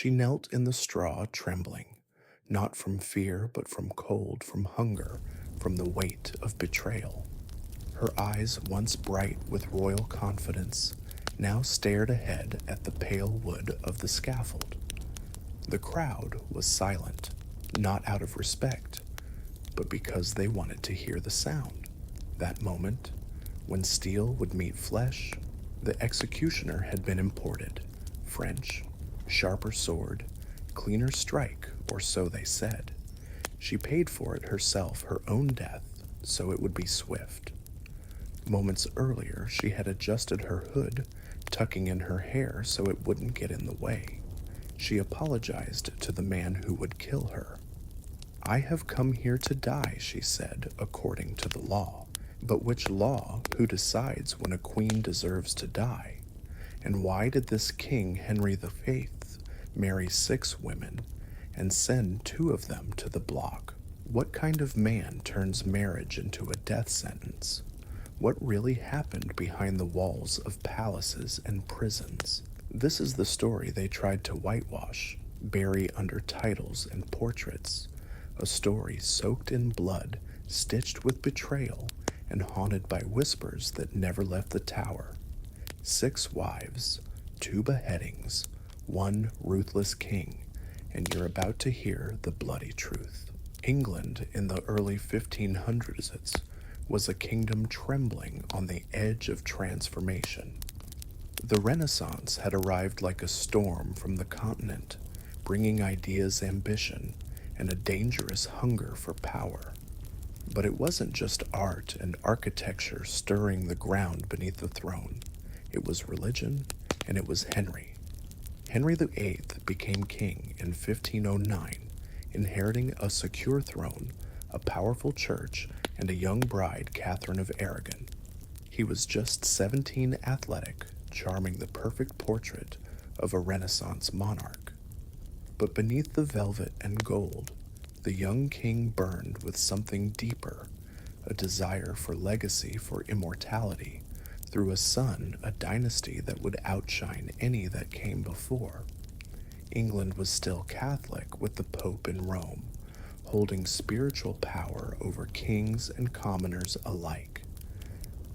She knelt in the straw, trembling, not from fear, but from cold, from hunger, from the weight of betrayal. Her eyes, once bright with royal confidence, now stared ahead at the pale wood of the scaffold. The crowd was silent, not out of respect, but because they wanted to hear the sound. That moment, when steel would meet flesh, the executioner had been imported. French, sharper sword, cleaner strike, or so they said. She paid for it herself, her own death, so it would be swift. Moments earlier, she had adjusted her hood, tucking in her hair so it wouldn't get in the way. She apologized to the man who would kill her. "I have come here to die," she said, "according to the law. But which law? Who decides when a queen deserves to die? And why did this king, Henry VIII, marry 6 women and send 2 of them to the block? What kind of man turns marriage into a death sentence? What really happened behind the walls of palaces and prisons?" This is the story they tried to whitewash, bury under titles and portraits. A story soaked in blood, stitched with betrayal, and haunted by whispers that never left the tower. 6 wives, 2 beheadings, 1 ruthless king, and you're about to hear the bloody truth. England in the early 1500s was a kingdom trembling on the edge of transformation. The Renaissance had arrived like a storm from the continent, bringing ideas, ambition, and a dangerous hunger for power. But it wasn't just art and architecture stirring the ground beneath the throne. It was religion, and it was Henry. Henry VIII became king in 1509, inheriting a secure throne, a powerful church, and a young bride, Katherine of Aragon. He was just 17, athletic, charming, the perfect portrait of a Renaissance monarch. But beneath the velvet and gold, the young king burned with something deeper, a desire for legacy, for immortality, through a son, a dynasty that would outshine any that came before. England was still Catholic, with the Pope in Rome, holding spiritual power over kings and commoners alike.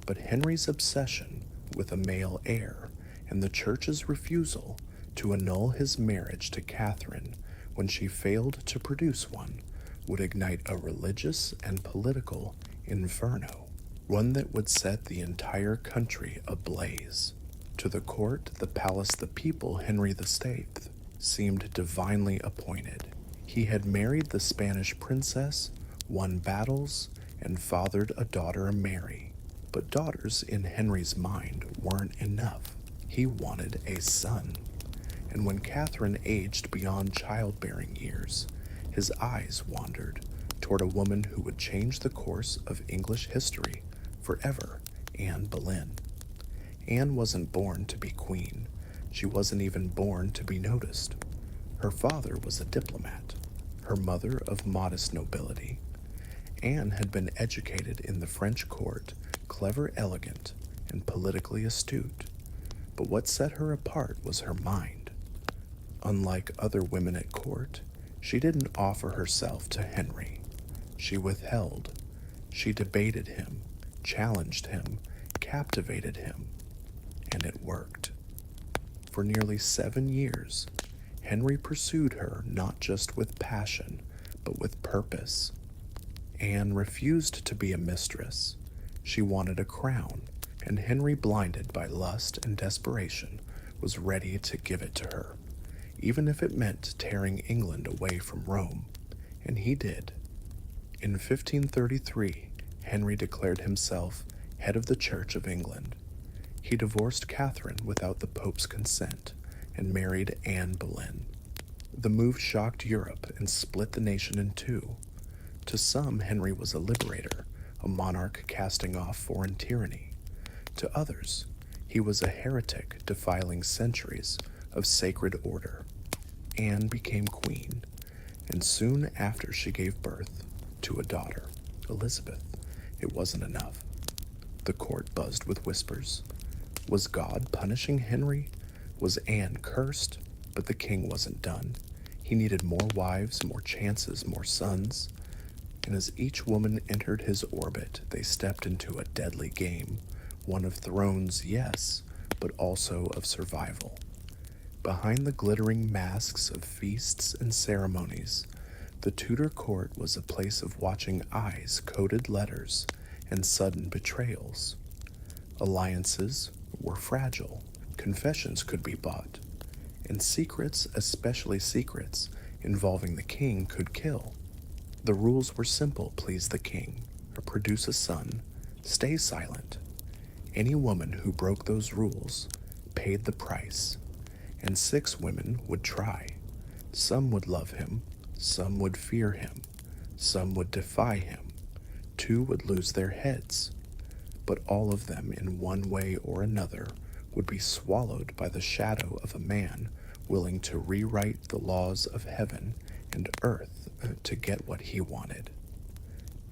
But Henry's obsession with a male heir and the church's refusal to annul his marriage to Katherine when she failed to produce one would ignite a religious and political inferno, one that would set the entire country ablaze. To the court, the palace, the people, Henry VIII seemed divinely appointed. He had married the Spanish princess, won battles, and fathered a daughter, Mary. But daughters in Henry's mind weren't enough. He wanted a son. And when Katherine aged beyond childbearing years, his eyes wandered toward a woman who would change the course of English history forever, Anne Boleyn. Anne wasn't born to be queen. She wasn't even born to be noticed. Her father was a diplomat, her mother of modest nobility. Anne had been educated in the French court, clever, elegant, and politically astute. But what set her apart was her mind. Unlike other women at court, she didn't offer herself to Henry. She withheld. She debated him, challenged him, captivated him, and it worked. For nearly 7 years, Henry pursued her not just with passion, but with purpose. Anne refused to be a mistress. She wanted a crown, and Henry, blinded by lust and desperation, was ready to give it to her, even if it meant tearing England away from Rome, and he did. In 1533, Henry declared himself head of the Church of England. He divorced Katherine without the Pope's consent and married Anne Boleyn. The move shocked Europe and split the nation in 2. To some, Henry was a liberator, a monarch casting off foreign tyranny. To others, he was a heretic defiling centuries of sacred order. Anne became queen, and soon after she gave birth to a daughter, Elizabeth. It wasn't enough. The court buzzed with whispers. Was God punishing Henry? Was Anne cursed? But the king wasn't done. He needed more wives, more chances, more sons. And as each woman entered his orbit, they stepped into a deadly game, one of thrones, yes, but also of survival. Behind the glittering masks of feasts and ceremonies, the Tudor court was a place of watching eyes, coded letters, and sudden betrayals. Alliances were fragile, confessions could be bought, and secrets, especially secrets, involving the king could kill. The rules were simple: please the king, or produce a son, stay silent. Any woman who broke those rules paid the price, and 6 women would try. Some would love him, some would fear him, some would defy him, 2 would lose their heads, but all of them, in one way or another, would be swallowed by the shadow of a man willing to rewrite the laws of heaven and earth to get what he wanted.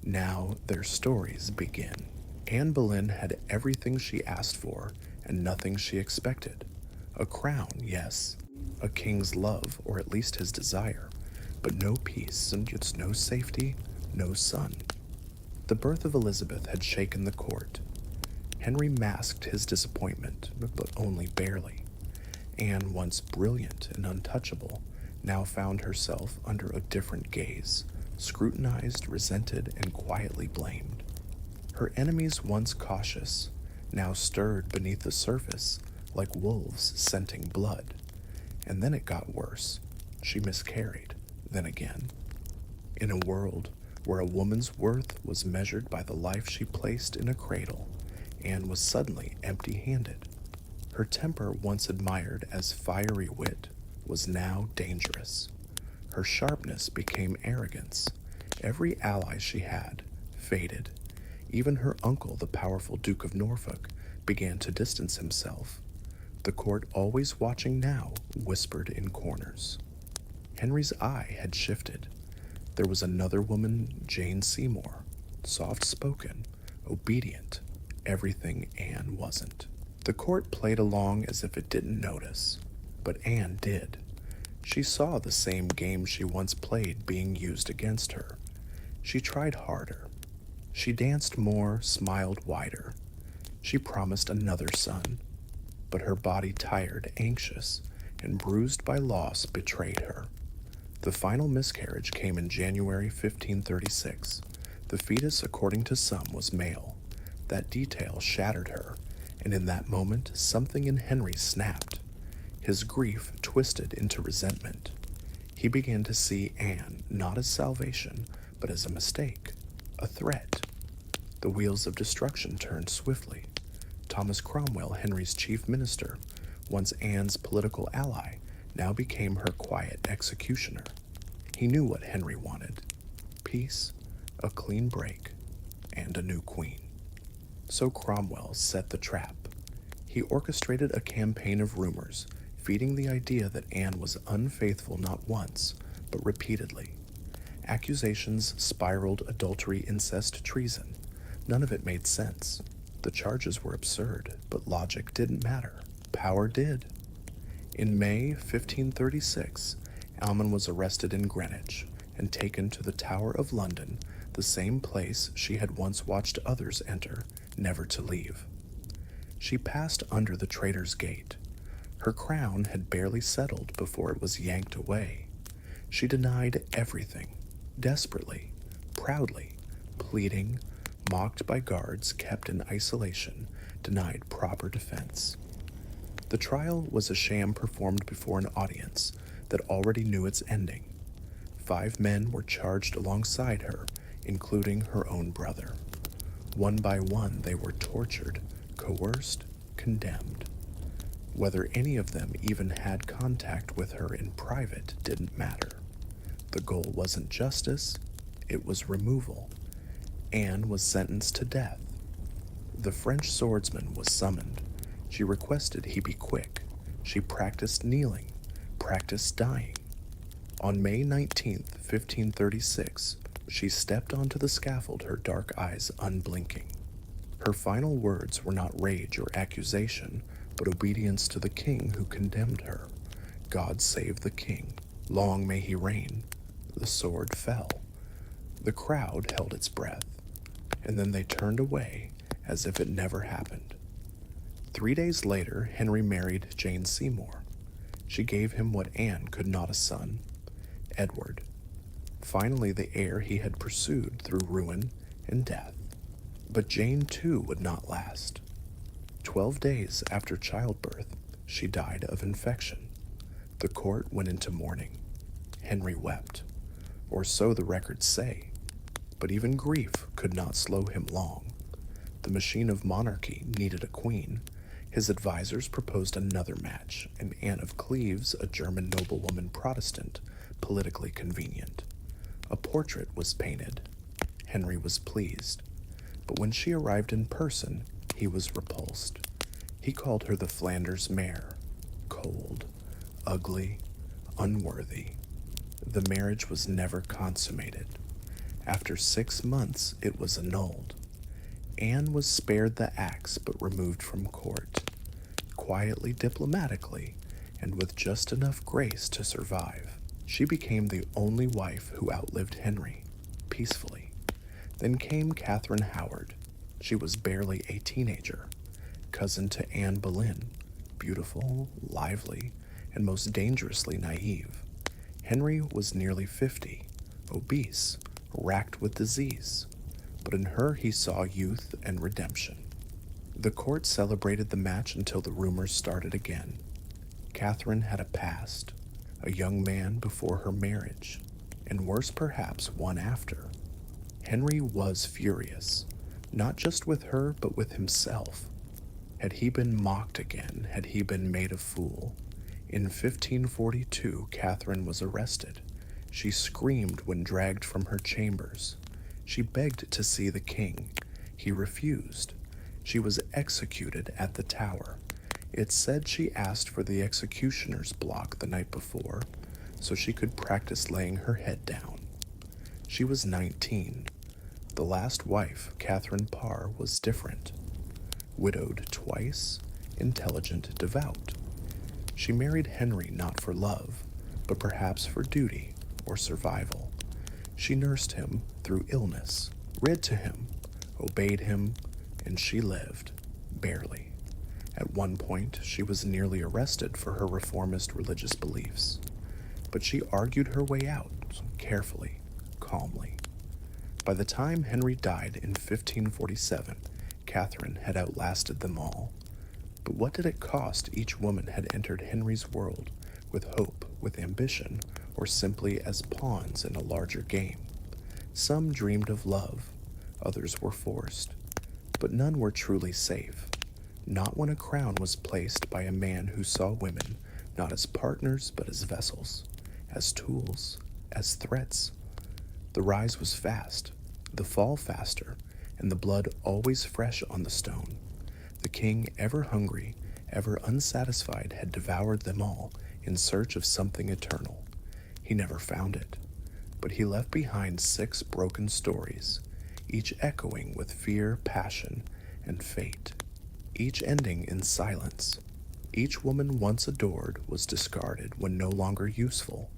Now their stories begin. Anne Boleyn had everything she asked for and nothing she expected. A crown, yes, a king's love, or at least his desire, but no peace, and it's no safety, no son. The birth of Elizabeth had shaken the court. Henry masked his disappointment, but only barely. Anne, once brilliant and untouchable, now found herself under a different gaze, scrutinized, resented, and quietly blamed. Her enemies, once cautious, now stirred beneath the surface like wolves scenting blood. And then it got worse. She miscarried, then again. In a world where a woman's worth was measured by the life she placed in a cradle, Anne was suddenly empty-handed. Her temper, once admired as fiery wit, was now dangerous. Her sharpness became arrogance. Every ally she had faded. Even her uncle, the powerful Duke of Norfolk, began to distance himself. The court, always watching now, whispered in corners. Henry's eye had shifted. There was another woman, Jane Seymour, soft-spoken, obedient, everything Anne wasn't. The court played along as if it didn't notice, but Anne did. She saw the same game she once played being used against her. She tried harder. She danced more, smiled wider. She promised another son, but her body, tired, anxious, and bruised by loss, betrayed her. The final miscarriage came in January 1536. The fetus, according to some, was male. That detail shattered her, and in that moment, something in Henry snapped. His grief twisted into resentment. He began to see Anne not as salvation, but as a mistake, a threat. The wheels of destruction turned swiftly. Thomas Cromwell, Henry's chief minister, once Anne's political ally, now became her quiet executioner. He knew what Henry wanted: peace, a clean break, and a new queen. So Cromwell set the trap. He orchestrated a campaign of rumors, feeding the idea that Anne was unfaithful not once, but repeatedly. Accusations spiraled: adultery, incest, treason. None of it made sense. The charges were absurd, but logic didn't matter. Power did. In May 1536, Almond was arrested in Greenwich and taken to the Tower of London, the same place she had once watched others enter, never to leave. She passed under the Traitor's Gate. Her crown had barely settled before it was yanked away. She denied everything, desperately, proudly, pleading, mocked by guards, kept in isolation, denied proper defense. The trial was a sham performed before an audience that already knew its ending. 5 men were charged alongside her, including her own brother. One by one, they were tortured, coerced, condemned. Whether any of them even had contact with her in private didn't matter. The goal wasn't justice, it was removal. Anne was sentenced to death. The French swordsman was summoned. She requested he be quick. She practiced kneeling, practiced dying. On May 19th, 1536, she stepped onto the scaffold, her dark eyes unblinking. Her final words were not rage or accusation, but obedience to the king who condemned her. God save the king. Long may he reign. The sword fell. The crowd held its breath, and then they turned away as if it never happened. 3 days later, Henry married Jane Seymour. She gave him what Anne could not, a son, Edward, finally the heir he had pursued through ruin and death. But Jane too would not last. 12 days after childbirth, she died of infection. The court went into mourning. Henry wept, or so the records say, but even grief could not slow him long. The machine of monarchy needed a queen. His advisors proposed another match, and Anne of Cleves, a German noblewoman Protestant, politically convenient. A portrait was painted. Henry was pleased, but when she arrived in person, he was repulsed. He called her the Flanders mare, cold, ugly, unworthy. The marriage was never consummated. After 6 months, it was annulled. Anne was spared the axe but removed from court, quietly, diplomatically, and with just enough grace to survive. She became the only wife who outlived Henry, peacefully. Then came Catherine Howard. She was barely a teenager, cousin to Anne Boleyn, beautiful, lively, and most dangerously naive. Henry was nearly 50, obese, racked with disease, but in her he saw youth and redemption. The court celebrated the match until the rumors started again. Catherine had a past, a young man before her marriage, and worse perhaps, one after. Henry was furious, not just with her, but with himself. Had he been mocked again? Had he been made a fool? In 1542, Catherine was arrested. She screamed when dragged from her chambers. She begged to see the king. He refused. She was executed at the Tower. It's said she asked for the executioner's block the night before, so she could practice laying her head down. She was 19. The last wife, Catherine Parr, was different. Widowed twice, intelligent, devout. She married Henry not for love, but perhaps for duty or survival. She nursed him through illness, read to him, obeyed him, and she lived, barely. At one point, she was nearly arrested for her reformist religious beliefs, but she argued her way out, carefully, calmly. By the time Henry died in 1547, Catherine had outlasted them all. But what did it cost? Each woman had entered Henry's world with hope, with ambition, or simply as pawns in a larger game. Some dreamed of love, others were forced, but none were truly safe. Not when a crown was placed by a man who saw women not as partners but as vessels, as tools, as threats. The rise was fast, the fall faster, and the blood always fresh on the stone. The king, ever hungry, ever unsatisfied, had devoured them all in search of something eternal. He never found it, but he left behind 6 broken stories, each echoing with fear, passion, and fate, each ending in silence. Each woman once adored was discarded when no longer useful.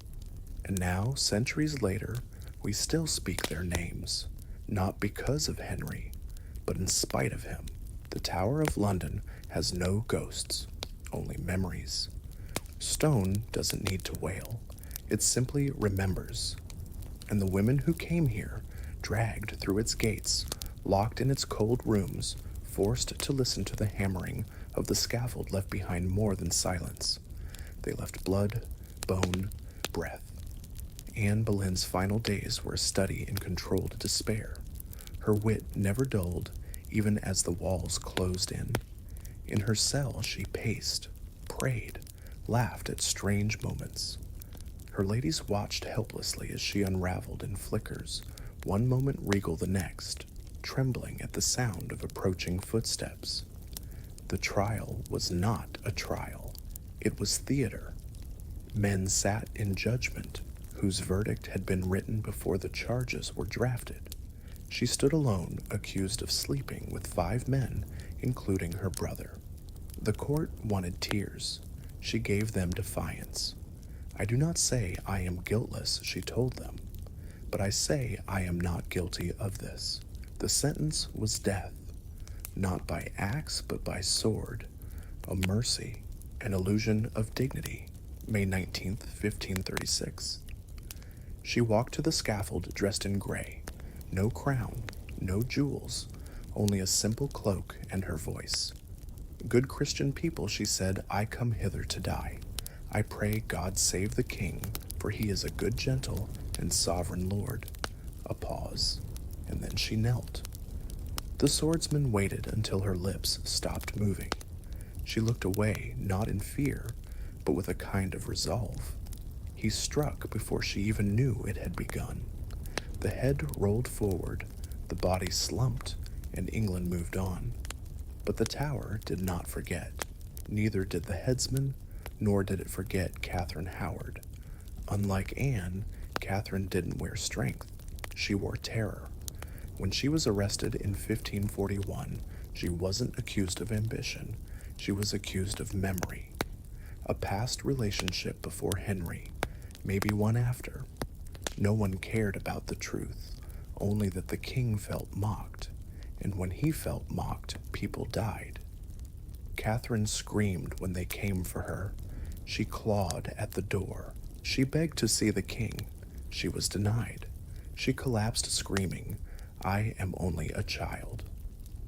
And now, centuries later, we still speak their names, not because of Henry, but in spite of him. The Tower of London has no ghosts, only memories. Stone doesn't need to wail. It simply remembers. And the women who came here, dragged through its gates, locked in its cold rooms, forced to listen to the hammering of the scaffold, left behind more than silence. They left blood, bone, breath. Anne Boleyn's final days were a study in controlled despair. Her wit never dulled, even as the walls closed in. In her cell she paced, prayed, laughed at strange moments. Her ladies watched helplessly as she unraveled in flickers, one moment regal, the next, trembling at the sound of approaching footsteps. The trial was not a trial. It was theater. Men sat in judgment, whose verdict had been written before the charges were drafted. She stood alone, accused of sleeping with 5 men, including her brother. The court wanted tears. She gave them defiance. I do not say I am guiltless, she told them, but I say I am not guilty of this. The sentence was death, not by axe but by sword, a mercy, an illusion of dignity. May 19th, 1536. She walked to the scaffold dressed in gray, no crown, no jewels, only a simple cloak and her voice. Good Christian people, she said, I come hither to die. I pray God save the king, for he is a good, gentle, and sovereign lord. A pause, and then she knelt. The swordsman waited until her lips stopped moving. She looked away, not in fear, but with a kind of resolve. He struck before she even knew it had begun. The head rolled forward, the body slumped, and England moved on. But the Tower did not forget. Neither did the headsman, nor did it forget Catherine Howard. Unlike Anne, Catherine didn't wear strength. She wore terror. When she was arrested in 1541, she wasn't accused of ambition. She was accused of memory. A past relationship before Henry, maybe one after. No one cared about the truth, only that the king felt mocked, and when he felt mocked, people died. Catherine screamed when they came for her. She clawed at the door. She begged to see the king. She was denied. She collapsed screaming, I am only a child.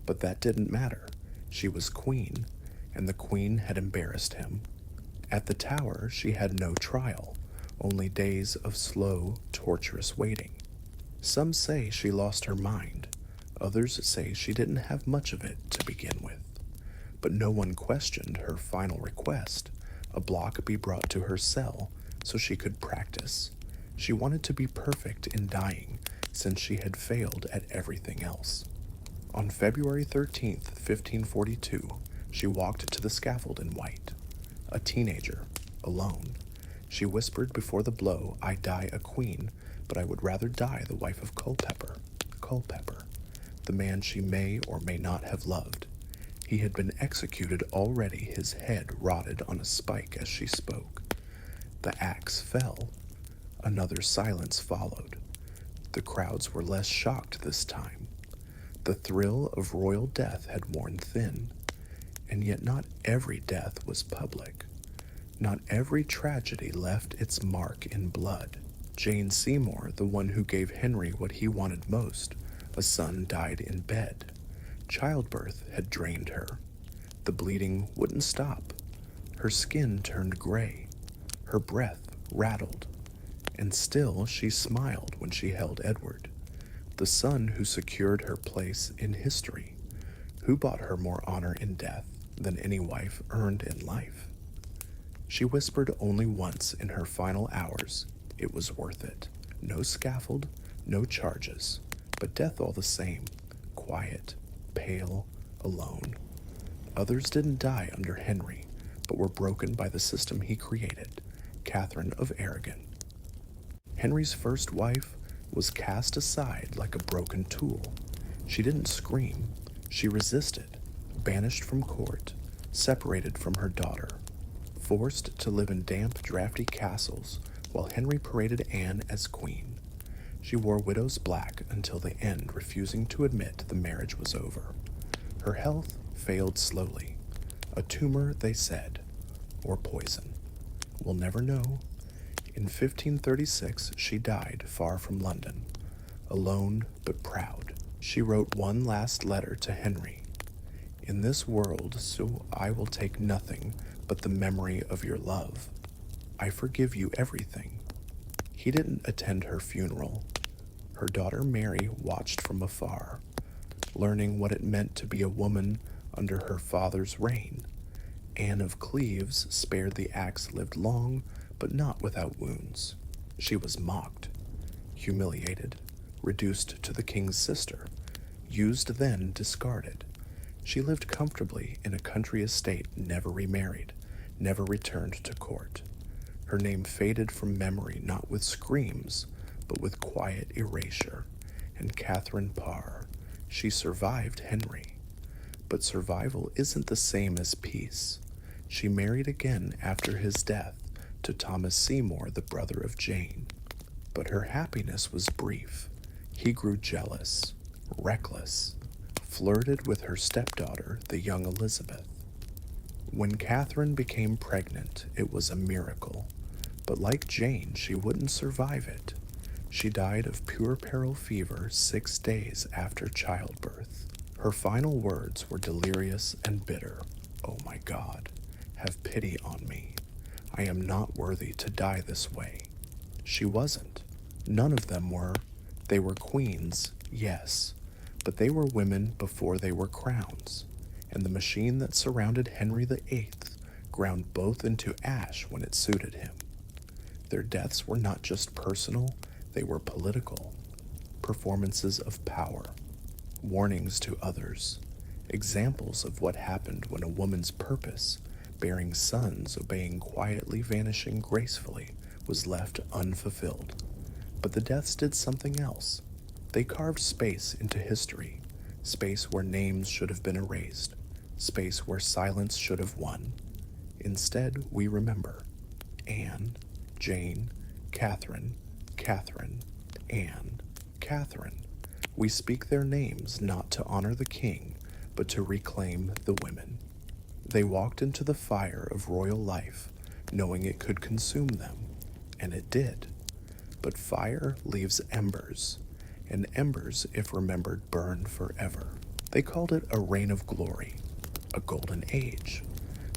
But that didn't matter. She was queen, and the queen had embarrassed him. At the Tower, she had no trial, only days of slow, torturous waiting. Some say she lost her mind. Others say she didn't have much of it to begin with. But no one questioned her final request, a block be brought to her cell so she could practice. She wanted to be perfect in dying, since she had failed at everything else. On February 13th, 1542, she walked to the scaffold in white. A teenager, alone. She whispered before the blow, I die a queen, but I would rather die the wife of Culpeper. Culpeper, the man she may or may not have loved. He had been executed already, his head rotted on a spike as she spoke. The axe fell. Another silence followed. The crowds were less shocked this time. The thrill of royal death had worn thin, and yet not every death was public. Not every tragedy left its mark in blood. Jane Seymour, the one who gave Henry what he wanted most, a son, died in bed. Childbirth had drained her. The bleeding wouldn't stop. Her skin turned gray. Her breath rattled. And still she smiled when she held Edward, the son who secured her place in history, who bought her more honor in death than any wife earned in life. She whispered only once in her final hours, it was worth it. No scaffold, no charges, but death all the same, quiet, pale, alone. Others didn't die under Henry, but were broken by the system he created, Catherine of Aragon. Henry's first wife was cast aside like a broken tool. She didn't scream. She resisted, banished from court, separated from her daughter, forced to live in damp, drafty castles while Henry paraded Anne as queen. She wore widow's black until the end, refusing to admit the marriage was over. Her health failed slowly. A tumor, they said, or poison. We'll never know. In 1536, she died far from London, alone but proud. She wrote one last letter to Henry. In this world, so I will take nothing but the memory of your love. I forgive you everything. He didn't attend her funeral. Her daughter Mary watched from afar, learning what it meant to be a woman under her father's reign. Anne of Cleves, spared the axe, lived long, but not without wounds. She was mocked, humiliated, reduced to the king's sister, used then discarded. She lived comfortably in a country estate, never remarried, never returned to court. Her name faded from memory not with screams, but with quiet erasure. And Catherine Parr, she survived Henry. But survival isn't the same as peace. She married again after his death, to Thomas Seymour, the brother of Jane. But her happiness was brief. He grew jealous, reckless, flirted with her stepdaughter, the young Elizabeth. When Catherine became pregnant, it was a miracle. But like Jane, she wouldn't survive it. She died of puerperal fever 6 days after childbirth. Her final words were delirious and bitter. "Oh my God, have pity on me. I am not worthy to die this way." She wasn't. None of them were. They were queens, yes, but they were women before they were crowns, and the machine that surrounded Henry VIII ground both into ash when it suited him. Their deaths were not just personal, they were political. Performances of power, warnings to others, examples of what happened when a woman's purpose, bearing sons obeying quietly, vanishing gracefully, was left unfulfilled. But the deaths did something else. They carved space into history, space where names should have been erased, space where silence should have won. Instead, we remember Anne, Jane, Catherine, Catherine, Anne, Catherine. We speak their names not to honor the king, but to reclaim the women. They walked into the fire of royal life, knowing it could consume them, and it did. But fire leaves embers, and embers, if remembered, burn forever. They called it a reign of glory, a golden age.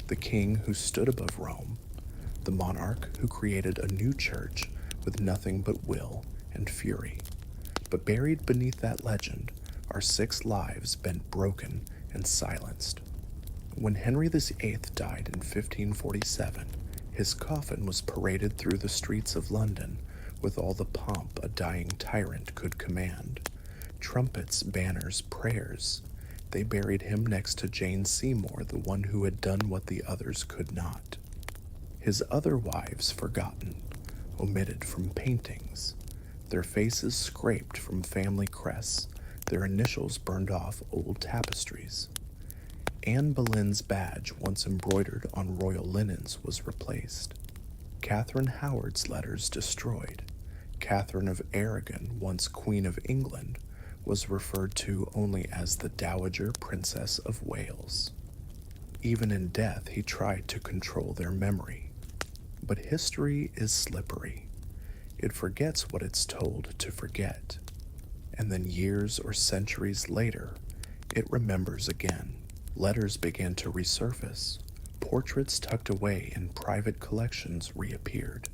The king who stood above Rome, the monarch who created a new church with nothing but will and fury. But buried beneath that legend are 6 lives bent broken and silenced. When Henry VIII died in 1547, his coffin was paraded through the streets of London with all the pomp a dying tyrant could command. Trumpets, banners, prayers. They buried him next to Jane Seymour, the one who had done what the others could not. His other wives forgotten, omitted from paintings, their faces scraped from family crests, their initials burned off old tapestries. Anne Boleyn's badge, once embroidered on royal linens, was replaced. Catherine Howard's letters destroyed. Catherine of Aragon, once Queen of England, was referred to only as the Dowager Princess of Wales. Even in death, he tried to control their memory. But history is slippery. It forgets what it's told to forget. And then years or centuries later, it remembers again. Letters began to resurface. Portraits tucked away in private collections reappeared.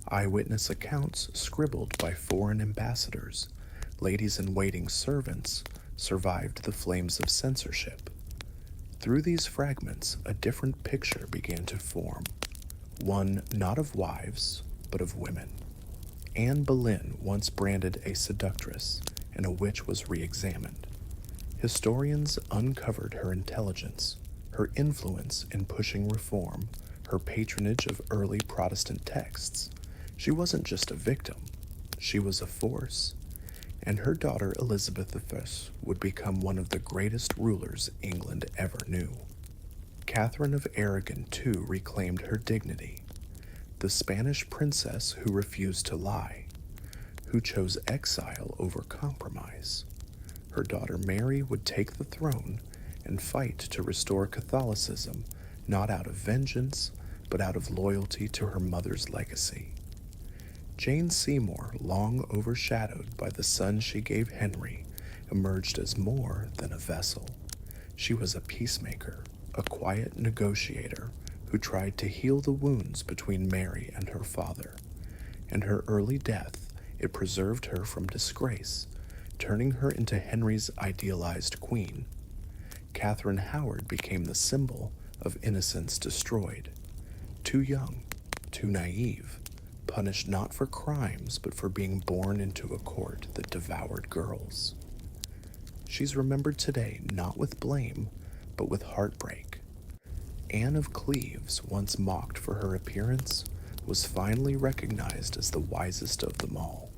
Eyewitness accounts scribbled by foreign ambassadors, ladies-in-waiting servants, survived the flames of censorship. Through these fragments, a different picture began to form. One not of wives, but of women. Anne Boleyn, once branded a seductress, and a witch, was re-examined. Historians uncovered her intelligence, her influence in pushing reform, her patronage of early Protestant texts. She wasn't just a victim, she was a force, and her daughter Elizabeth I would become one of the greatest rulers England ever knew. Catherine of Aragon, too, reclaimed her dignity, the Spanish princess who refused to lie, who chose exile over compromise. Her daughter Mary would take the throne and fight to restore Catholicism, not out of vengeance, but out of loyalty to her mother's legacy. Jane Seymour, long overshadowed by the son she gave Henry, emerged as more than a vessel. She was a peacemaker, a quiet negotiator who tried to heal the wounds between Mary and her father. In her early death, it preserved her from disgrace, turning her into Henry's idealized queen. Catherine Howard became the symbol of innocence destroyed. Too young, too naive, punished not for crimes but for being born into a court that devoured girls. She's remembered today not with blame, but with heartbreak. Anne of Cleves, once mocked for her appearance, was finally recognized as the wisest of them all.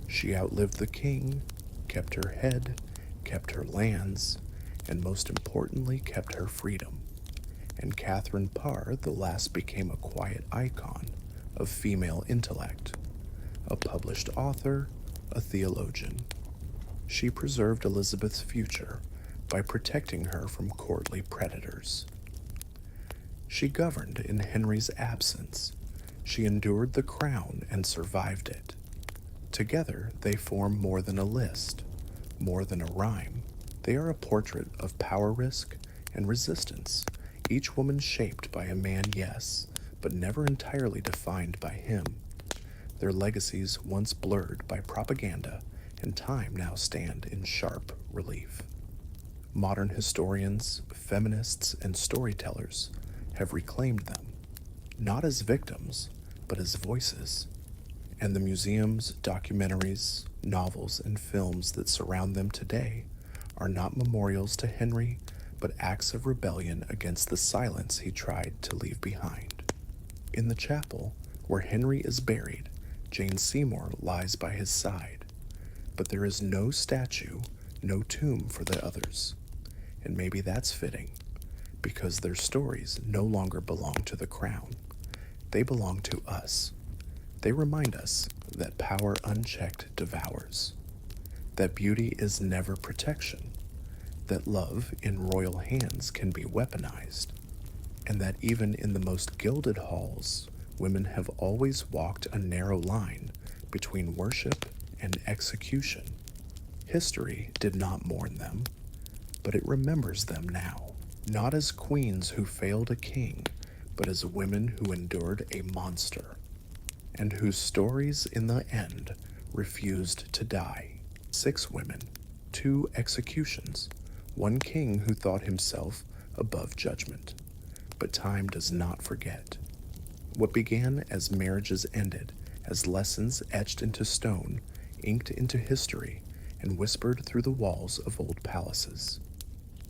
She outlived the king, kept her head, kept her lands, and most importantly, kept her freedom. And Catherine Parr, the last, became a quiet icon, of female intellect, a published author, a theologian. She preserved Elizabeth's future by protecting her from courtly predators. She governed in Henry's absence. She endured the crown and survived it. Together, they form more than a list, more than a rhyme. They are a portrait of power risk and resistance, each woman shaped by a man, yes, but never entirely defined by him. Their legacies, once blurred by propaganda and time, now stand in sharp relief. Modern historians, feminists, and storytellers have reclaimed them, not as victims, but as voices. And the museums, documentaries, novels, and films that surround them today are not memorials to Henry, but acts of rebellion against the silence he tried to leave behind. In the chapel, where Henry is buried, Jane Seymour lies by his side, but there is no statue, no tomb for the others. And maybe that's fitting, because their stories no longer belong to the crown. They belong to us. They remind us that power unchecked devours, that beauty is never protection, that love in royal hands can be weaponized, and that even in the most gilded halls, women have always walked a narrow line between worship and execution. History did not mourn them, but it remembers them now, not as queens who failed a king, but as women who endured a monster, and whose stories in the end refused to die. 6 women, 2 executions, 1 king who thought himself above judgment. But time does not forget. What began as marriages ended, as lessons etched into stone, inked into history, and whispered through the walls of old palaces.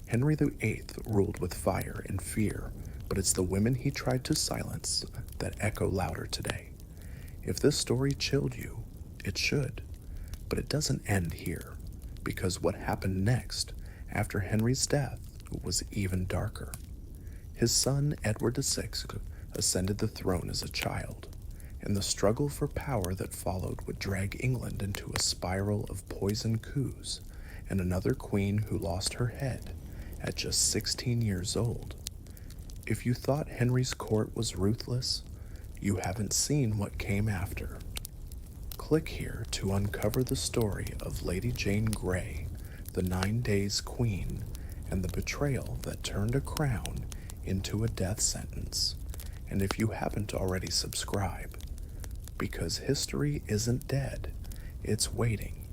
Henry VIII ruled with fire and fear, but it's the women he tried to silence that echo louder today. If this story chilled you, it should. But it doesn't end here, because what happened next, after Henry's death, was even darker. His son, Edward VI, ascended the throne as a child, and the struggle for power that followed would drag England into a spiral of poison coups and another queen who lost her head at just 16 years old. If you thought Henry's court was ruthless, you haven't seen what came after. Click here to uncover the story of Lady Jane Grey, the 9 Days Queen, and the betrayal that turned a crown into a death sentence. And if you haven't already, subscribe, because history isn't dead, it's waiting